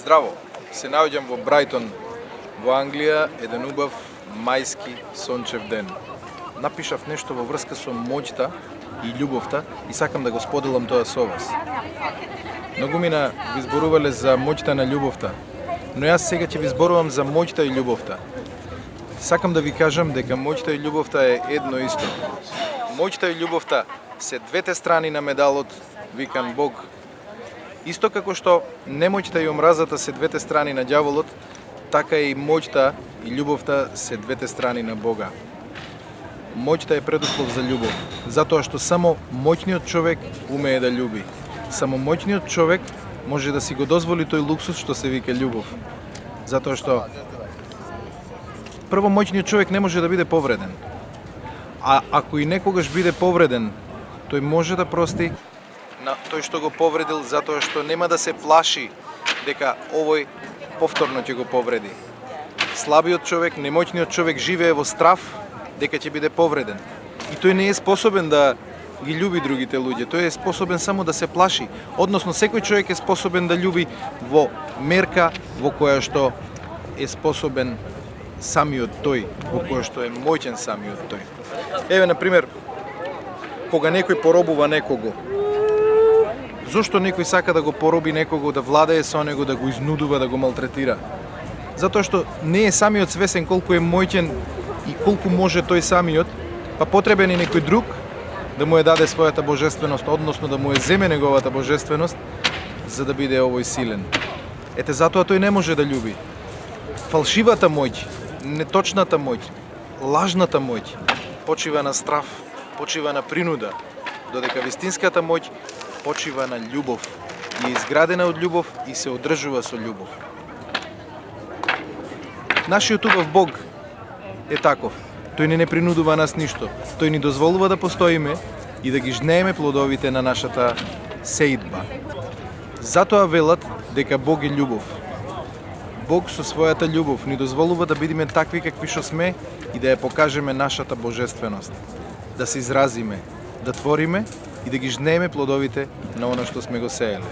Здраво! Се наоѓам во Брајтон, во Англија, еден убав мајски сончев ден. Напишав нешто во врска со моќта и љубовта и сакам да го споделам тоа со вас. Многумина ви зборувале за моќта на љубовта, но јас сега ќе ви зборувам за моќта и љубовта. Сакам да ви кажам дека моќта и љубовта е едно исто. Моќта и љубовта се двете страни на медалот, викан Бог. Исто како што немоќта и омразата се двете страни на ѓаволот, така и моќта и љубовта се двете страни на Бога. Моќта е предуслов за љубов, затоа што само моќниот човек умее да љуби. Само моќниот човек може да си го дозволи тој луксус што се вика љубов. Затоа што прво моќниот човек не може да биде повреден. А ако и некогаш биде повреден, тој може да прости на тој што го повредил, затоа што нема да се плаши дека овој повторно ќе го повреди. Слабиот човек, немоќниот човек живее во страв дека ќе биде повреден. И тој не е способен да ги љуби другите луѓе, тој е способен само да се плаши. Односно, секој човек е способен да љуби во мерка во која што е способен самиот тој, во која што е моќен самиот тој. Еве, например, кога некој поробува некого, зошто некој сака да го пороби некого, да владее со него, да го изнудува, да го малтретира? Затоа што не е самиот свесен колку е моќен и колку може тој самиот, па потребен е некој друг да му ја даде својата божественост, односно да му ја земе неговата божественост, за да биде овој силен. Ете, затоа тој не може да љуби. Фалшивата моќ, неточната моќ, лажната моќ почива на страв, почива на принуда, додека вистинската моќ почива на љубов, е изградена од љубов и се одржува со љубов. Нашиот убав Бог е таков. Тој не принудува нас ништо. Тој ни дозволува да постоиме и да ги жнееме плодовите на нашата сеидба. Затоа велат дека Бог е љубов. Бог со својата љубов ни дозволува да бидеме такви какви што сме и да ја покажеме нашата божественост. Да се изразиме, да твориме и да ги жнееме плодовите на она што сме го сееле.